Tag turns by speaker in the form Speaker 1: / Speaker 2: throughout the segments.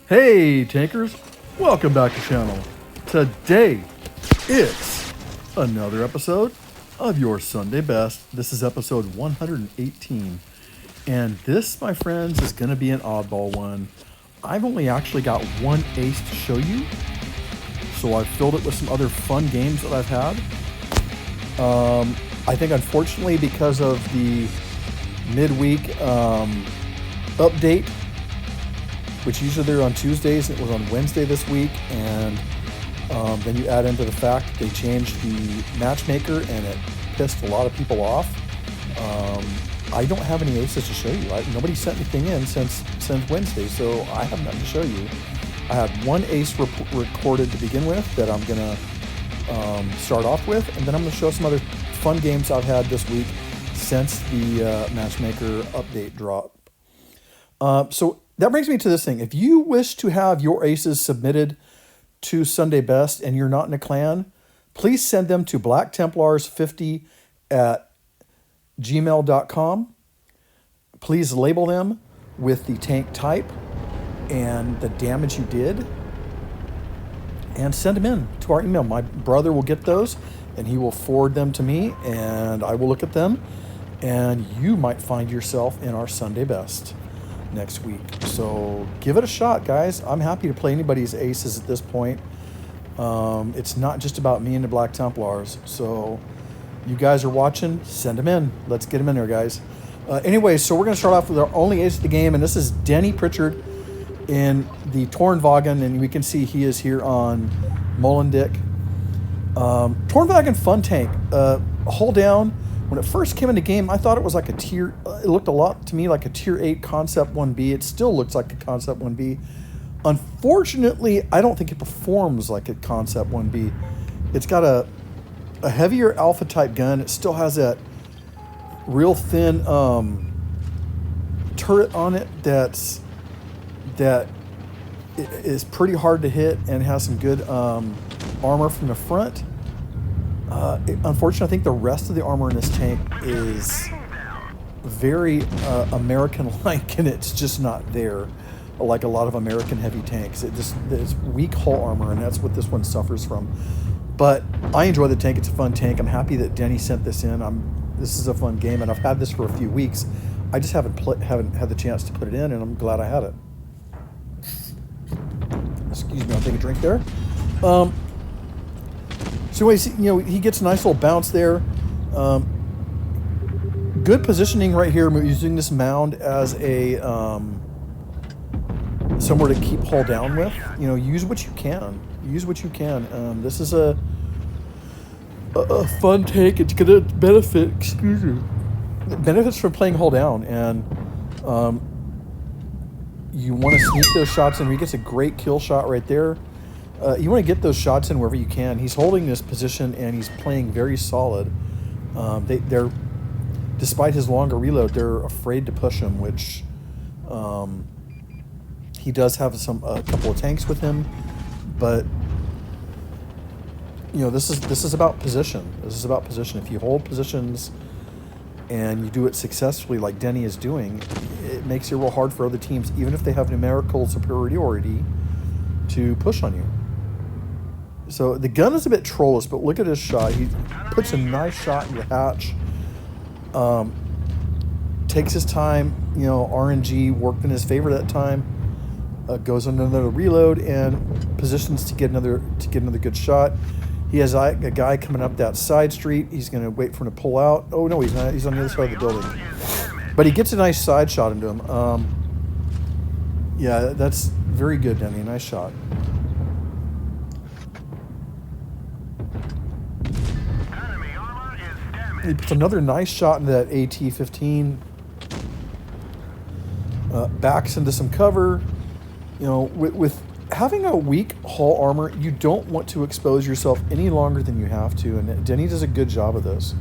Speaker 1: Hey tankers, welcome back to the channel. Today, it's another episode of your Sunday Best. This is episode 118. And this, my friends, is going to be an oddball one. I've only actually got one ace to show you. So I've filled it with some other fun games that I've had. I think unfortunately because of the midweek update, which usually they're on Tuesdays, it was on Wednesday this week, and then you add into the fact that they changed the matchmaker and it pissed a lot of people off. I don't have any aces to show you. Nobody sent anything in since Wednesday, so I have nothing to show you. I had one ace recorded to begin with that I'm going to start off with, and then I'm going to show some other fun games I've had this week since the matchmaker update drop. So that brings me to this thing. If you wish to have your aces submitted to Sunday Best and you're not in a clan, please send them to blacktemplars50@gmail.com. Please label them with the tank type and the damage you did, and send them in to our email. My brother will get those and he will forward them to me, and I will look at them, and you might find yourself in our Sunday Best next week. So give it a shot, guys. I'm happy to play anybody's aces at this point. It's not just about me and the Black Templars. So you guys are watching, send them in. Let's get them in there, guys. Anyway, so we're going to start off with our only ace of the game, and this is Denny Pritchard in the Tornwagen, and we can see he is here on Molendick. Tornwagen fun tank. Hold down. When it first came into game, I thought it was like a tier. It looked a lot to me like a tier 8 Concept 1B. It still looks like a Concept 1B. Unfortunately, I don't think it performs like a Concept 1B. It's got a heavier alpha type gun. It still has that real thin turret on it that is pretty hard to hit and has some good armor from the front. Unfortunately, I think the rest of the armor in this tank is very American-like, and it's just not there like a lot of American heavy tanks. It's weak hull armor, and that's what this one suffers from. But I enjoy the tank. It's a fun tank. I'm happy that Denny sent this in. This is a fun game, and I've had this for a few weeks. I just haven't had the chance to put it in, and I'm glad I had it. Excuse me, I'll take a drink there. So anyways, he gets a nice little bounce there. Good positioning right here, using this mound as a somewhere to keep hull down with. Use what you can. Use what you can. This is a fun tank. It's gonna benefit. Excuse me. It benefits from playing hull down, and you want to sneak those shots in. He gets a great kill shot right there. You want to get those shots in wherever you can. He's holding this position and he's playing very solid. They're, despite his longer reload, they're afraid to push him, which he does have a couple of tanks with him, but this is about position. This is about position. If you hold positions and you do it successfully, like Denny is doing, it makes it real hard for other teams, even if they have numerical superiority, to push on you. So the gun is a bit trollish, but look at his shot. He puts a nice shot in the hatch. Takes his time. RNG worked in his favor that time. Goes on another reload and positions to get another good shot. He has a guy coming up that side street. He's going to wait for him to pull out. Oh no, he's not. He's on the other side of the building. But he gets a nice side shot into him. Yeah, that's very good, Denny. Nice shot. He puts another nice shot into that AT-15. Backs into some cover. With having a weak hull armor, you don't want to expose yourself any longer than you have to, and Denny does a good job of this.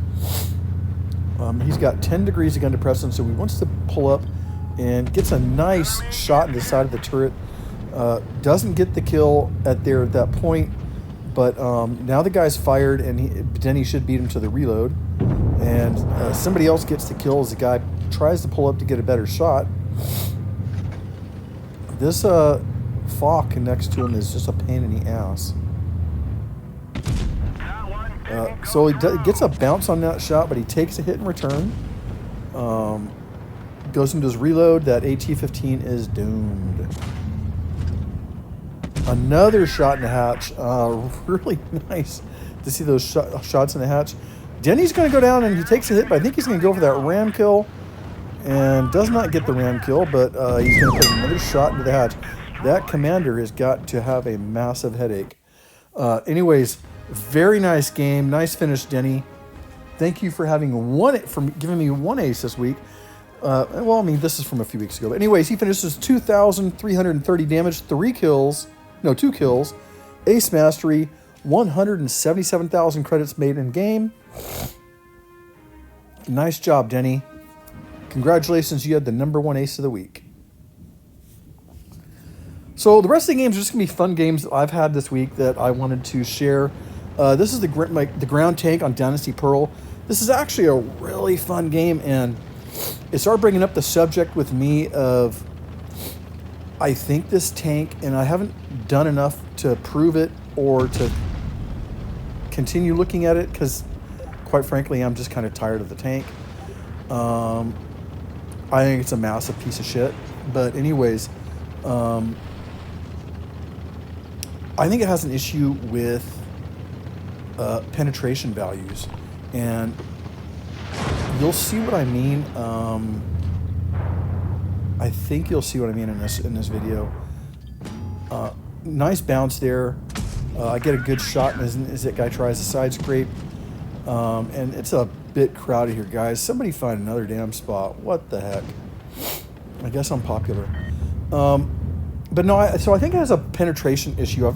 Speaker 1: He's got 10 degrees of gun depressant, so he wants to pull up and gets a nice shot in the side of the turret. Doesn't get the kill at that point, but now the guy's fired, and Denny should beat him to the reload. And somebody else gets the kill as the guy tries to pull up to get a better shot. This Falk next to him is just a pain in the ass. So he gets a bounce on that shot, but he takes a hit in return. Goes into his reload. That AT-15 is doomed. Another shot in the hatch. Really nice to see those shots in the hatch. Denny's going to go down, and he takes a hit, but I think he's going to go for that ram kill. And does not get the ram kill, but he's going to put another shot into the hatch. That commander has got to have a massive headache. Anyways, very nice game. Nice finish, Denny. Thank you for giving me one ace this week. Well, I mean, this is from a few weeks ago. But anyways, he finishes 2,330 damage, 2 kills, ace mastery, 177,000 credits made in game. Nice job, Denny. Congratulations, you had the #1 ace of the week. So the rest of the games are just going to be fun games that I've had this week that I wanted to share. This is the ground tank on Dynasty Pearl. This is actually a really fun game, and it started bringing up the subject with me of, I think this tank, and I haven't done enough to prove it or to continue looking at it because, quite frankly, I'm just kind of tired of the tank. I think it's a massive piece of shit. But anyways, I think it has an issue with penetration values, and you'll see what I mean. I think you'll see what I mean in this video. Nice bounce there. I get a good shot as that guy tries a side scrape, and it's a bit crowded here, guys. Somebody find another damn spot. What the heck? I guess I'm popular. But no, so I think it has a penetration issue.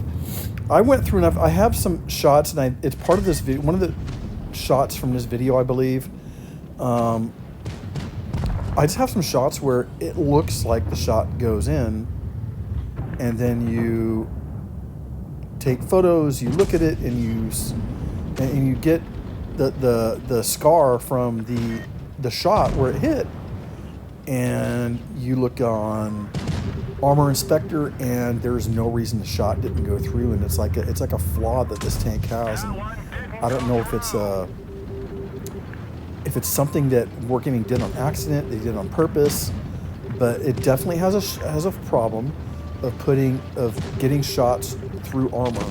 Speaker 1: I went through enough. I have some shots, and it's part of this video. One of the shots from this video, I believe. I just have some shots where it looks like the shot goes in, and then you take photos, you look at it, and you get the scar from the shot where it hit, and you look on Armor Inspector, and there's no reason the shot didn't go through, and it's like a flaw that this tank has, and I don't know if it's something that Wargaming did on accident, they did on purpose, but it definitely has a problem of getting shots through armor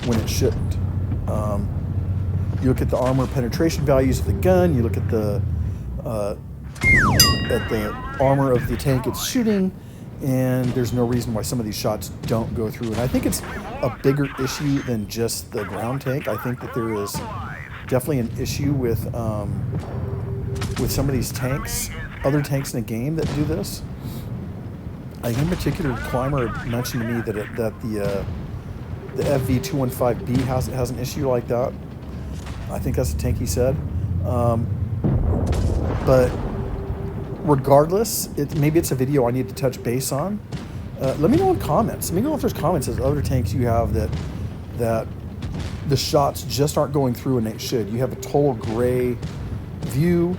Speaker 1: when it shouldn't. You look at the armor penetration values of the gun, you look at the armor of the tank it's shooting, and there's no reason why some of these shots don't go through. And I think it's a bigger issue than just the ground tank. I think that there is definitely an issue with some of these tanks, other tanks in the game that do this. I think in particular, Climber mentioned to me that the FV215B has an issue like that. I think that's the tank he said. But regardless, maybe it's a video I need to touch base on. Let me know in comments. Let me know if there's comments as other tanks you have that the shots just aren't going through and they should. You have a total gray view.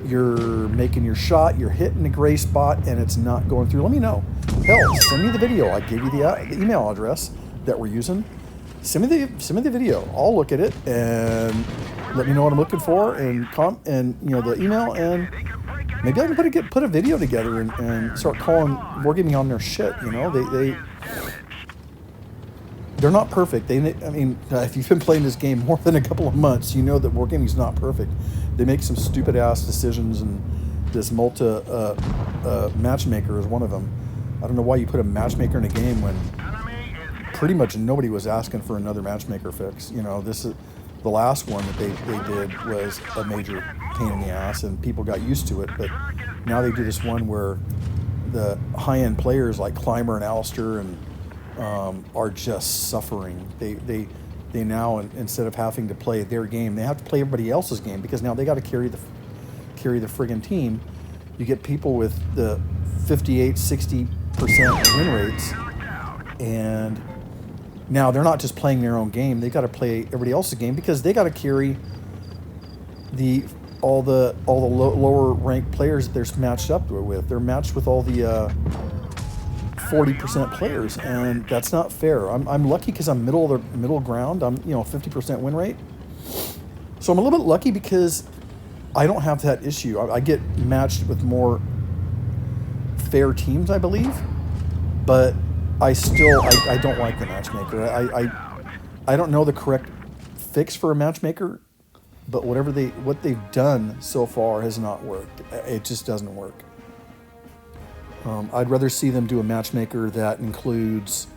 Speaker 1: You're making your shot, you're hitting the gray spot, and it's not going through. Let me know. Hell, send me the video. I gave you the email address that we're using. Send me the video. I'll look at it and let me know what I'm looking for, and the email, and maybe I can put a video together and start calling Wargaming on their shit. You know, they're not perfect. If you've been playing this game more than a couple of months, you know that Wargaming's not perfect. They make some stupid ass decisions, and this matchmaker is one of them. I don't know why you put a matchmaker in a game when pretty much nobody was asking for another matchmaker fix. You know, this is the last one that they did was a major pain in the ass, and people got used to it. But now they do this one where the high-end players like Climber and Alistair and are just suffering. They now, instead of having to play their game, they have to play everybody else's game, because now they got to carry the friggin' team. You get people with the 58-60% win rates, and now they're not just playing their own game. They got to play everybody else's game, because they got to carry all the lower ranked players that they're matched up with. They're matched with all the 40% players, and that's not fair. I'm lucky because I'm middle ground. I'm 50% win rate, so I'm a little bit lucky because I don't have that issue. I get matched with more fair teams, I believe, but I don't like the matchmaker. I don't know the correct fix for a matchmaker, but what they've done so far has not worked. It just doesn't work. I'd rather see them do a matchmaker that includes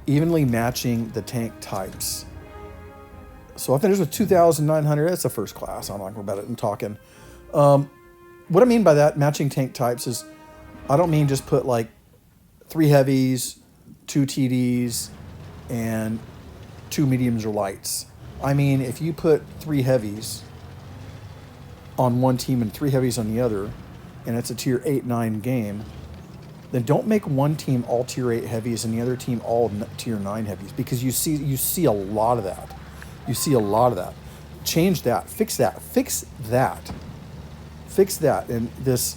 Speaker 1: evenly matching the tank types. So I finished with 2,900. That's a first class. I'm not going about it and talking. What I mean by that, matching tank types, is I don't mean just put like 3 heavies, 2 TDs, and 2 mediums or lights. I mean, if you put 3 heavies on one team and 3 heavies on the other, and it's a tier 8-9 game, then don't make one team all tier 8 heavies and the other team all tier 9 heavies, because you see a lot of that. You see a lot of that. Change that. Fix that. Fix that. Fix that. And this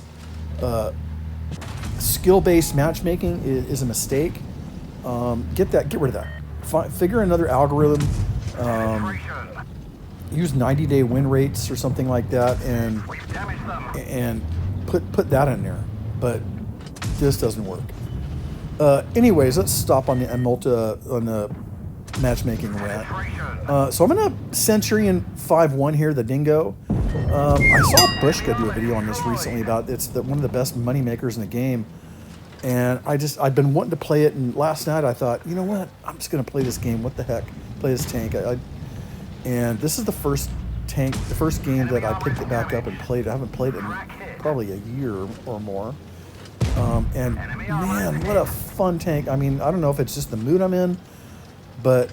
Speaker 1: skill-based matchmaking is a mistake. Get rid of that. Figure another algorithm. Use 90-day win rates or something like that, and put that in there. But this doesn't work. Anyways, let's stop on the matchmaking rant. So I'm gonna Centurion 5-1 here, the Dingo. I saw Bushka do a video on this recently about one of the best money makers in the game, and I've been wanting to play it. And last night I thought, you know what, I'm just gonna play this game. What the heck, play this tank. And this is the first game that I picked it back up and played. I haven't played it in probably a year or more. And man, what a fun tank. I mean, I don't know if it's just the mood I'm in, but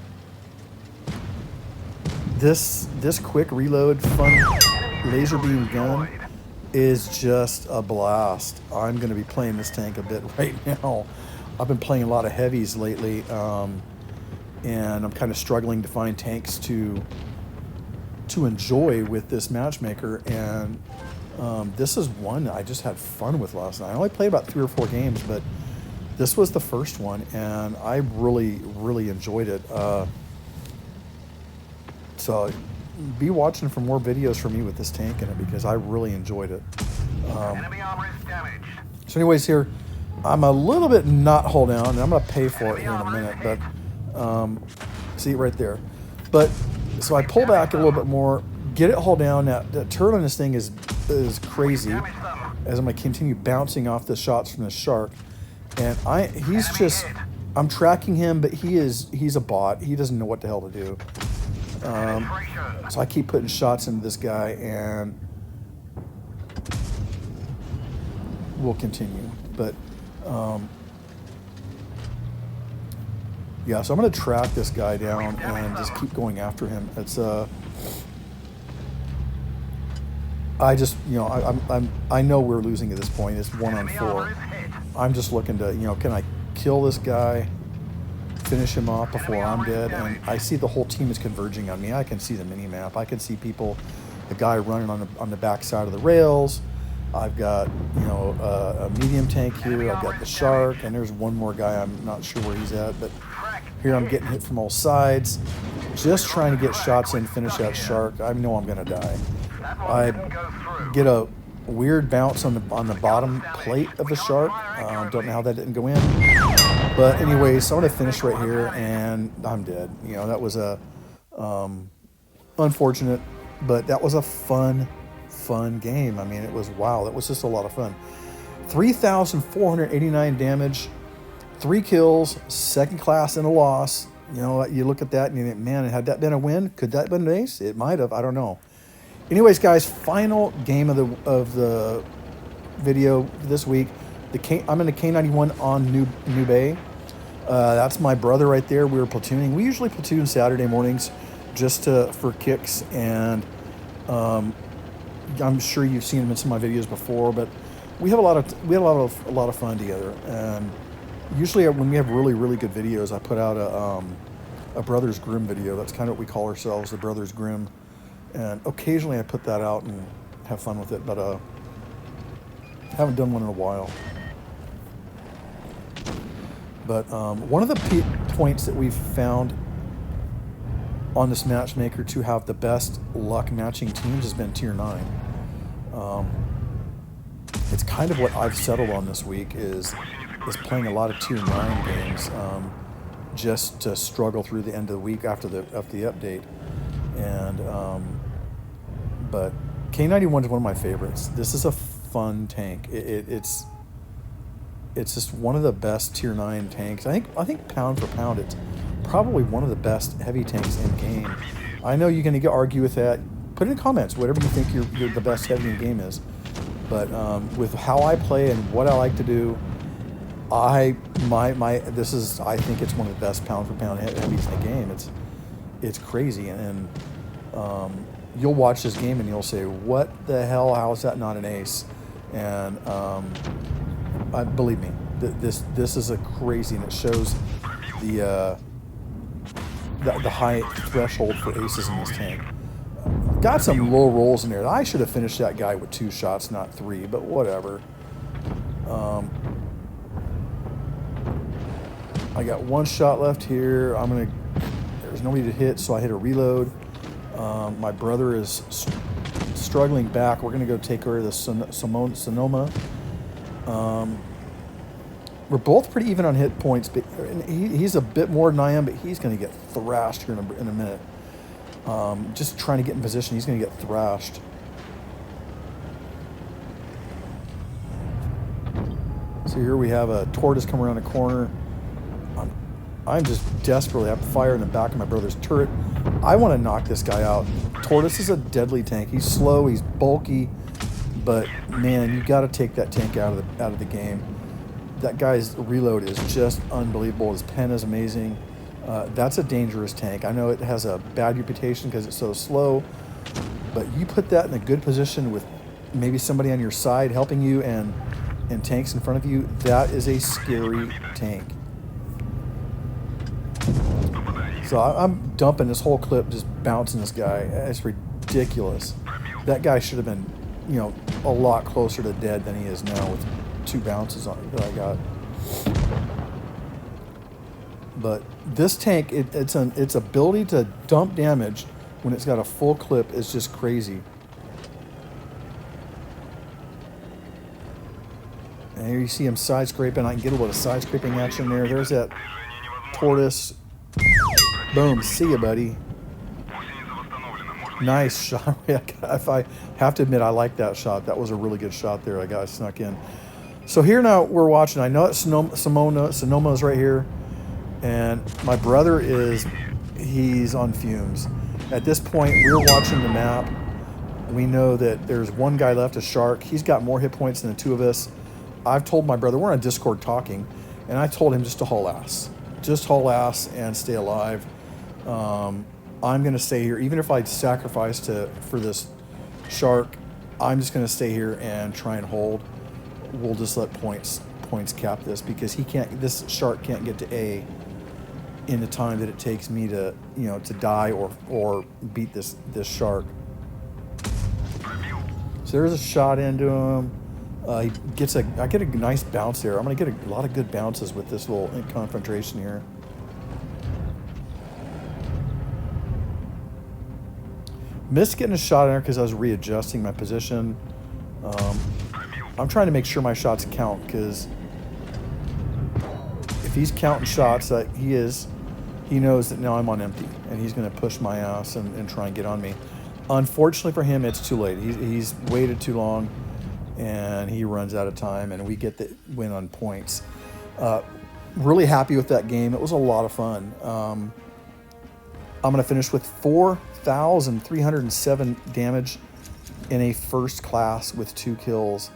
Speaker 1: this quick reload, fun laser beam gun is just a blast. I'm going to be playing this tank a bit right now. I've been playing a lot of heavies lately, and I'm kind of struggling to find tanks to enjoy with this matchmaker, and this is one I just had fun with last night. I only played about 3 or 4 games, but this was the first one, and I really, really enjoyed it. So be watching for more videos from me with this tank in it, because I really enjoyed it.
Speaker 2: Enemy armor is damaged.
Speaker 1: So anyways, here, I'm a little bit not hold down, and I'm going to pay for it here in a minute, but see it right there. But so I pull back a little bit more, get it hold down. Now, the turn on this thing is crazy, as I'm going to continue bouncing off the shots from the shark. And I'm tracking him, but he's a bot. He doesn't know what the hell to do. So I keep putting shots into this guy, and we'll continue. But yeah, so I'm going to track this guy down and just keep going after him. It's I know we're losing at this point. It's 1-on-4. I'm just looking to, can I kill this guy, finish him off before I'm dead? And I see the whole team is converging on me. I can see the mini map. I can see people, the guy running on the back side of the rails. I've got, a medium tank here. I've got the shark, and there's one more guy. I'm not sure where he's at, but here I'm getting hit from all sides. Just trying to get shots in, finish that shark. I know I'm going to die. I get a weird bounce on the bottom plate of the shark. Don't know how that didn't go in. But anyway, so I'm going to finish right here, and I'm dead. That was unfortunate, but that was a fun game. I mean, it was, wow, that was just a lot of fun. 3,489 damage, 3 kills, second class and a loss. You look at that and you think, man, had that been a win? Could that have been an ace? It might have. I don't know. Anyways, guys, final game of the video this week. I'm in the K91 on New Bay. That's my brother right there. We were platooning. We usually platoon Saturday mornings just for kicks, and I'm sure you've seen him in some of my videos before. But we had a lot of fun together. And usually when we have really, really good videos, I put out a Brothers Grimm video. That's kind of what we call ourselves, the Brothers Grimm. And occasionally I put that out and have fun with it, but haven't done one in a while. But one of the points that we've found on this matchmaker to have the best luck matching teams has been tier 9. It's kind of what I've settled on this week is playing a lot of tier 9 games just to struggle through the end of the week after the update. And but K91 is one of my favorites. This is a fun tank. It's just one of the best tier 9 tanks. I think pound for pound, it's probably one of the best heavy tanks in game. I know you're going to argue with that. Put it in the comments, whatever you think you're the best heavy in game is. But with how I play and what I like to do, I think it's one of the best pound for pound heavies in the game. It's crazy, and you'll watch this game and you'll say, "What the hell? How is that not an ace?" And believe me, this is a crazy, and it shows the high threshold for aces in this tank. Got some low rolls in there. I should have finished that guy with 2 shots, not 3, but whatever. I got 1 shot left here. There's nobody to hit, so I hit a reload. My brother is struggling back. We're gonna go take care of the Sonoma. We're both pretty even on hit points, but he's a bit more than I am, but he's gonna get thrashed here in a minute. Just trying to get in position, he's going to get thrashed. So here we have a tortoise come around the corner. I'm just desperately have fire in the back of my brother's turret. I want to knock this guy out. Tortoise is a deadly tank. He's slow, he's bulky, but man, you got to take that tank out of the game. That guy's reload is just unbelievable. His pen is amazing. That's a dangerous tank. I know it has a bad reputation because it's so slow, but you put that in a good position with maybe somebody on your side helping you and tanks in front of you, that is a scary tank. So I'm dumping this whole clip, just bouncing this guy. It's ridiculous. That guy should have been, a lot closer to dead than he is now with 2 bounces on it that I got. But this tank, its ability to dump damage when it's got a full clip is just crazy. And here you see him side scraping. I can get a little side scraping action there. There's that tortoise. Boom. See ya, buddy. Nice shot. If I have to admit, I like that shot. That was a really good shot there. I got snuck in. So here now we're watching. I know that Sonoma is right here. And my brother he's on fumes. At this point, we're watching the map. We know that there's one guy left, a shark. He's got more hit points than the 2 of us. I've told my brother, we're on Discord talking, and I told him just to haul ass. Just haul ass and stay alive. I'm going to stay here. Even if I sacrifice for this shark, I'm just going to stay here and try and hold. We'll just let points cap this because this shark can't get to A in the time that it takes me to die or beat this shark. So there's a shot into him. I get a nice bounce there. I'm gonna get a lot of good bounces with this little confrontation here. Missed getting a shot in there because I was readjusting my position. I'm trying to make sure my shots count because if he's counting shots, he knows that now I'm on empty, and he's going to push my ass and try and get on me. Unfortunately for him, it's too late. He's waited too long, and he runs out of time, and we get the win on points. Really happy with that game. It was a lot of fun. I'm going to finish with 4,307 damage in a first class with 2 kills.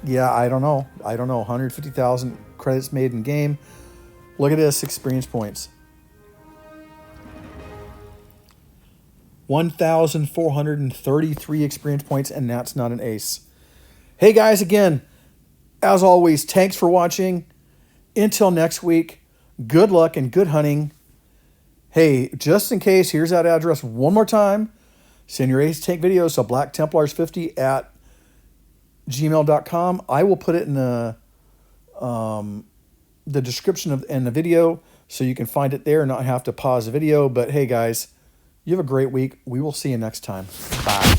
Speaker 1: Yeah, I don't know. 150,000 credits made in game. Look at this, experience points. 1,433 experience points, and that's not an ace. Hey guys, again, as always, thanks for watching. Until next week, good luck and good hunting. Hey, just in case, here's that address one more time. Send your ace tank videos to blacktemplars50@gmail.com. I will put it in the the description of and the video so you can find it there and not have to pause the video. But hey, guys, you have a great week. We will see you next time. Bye.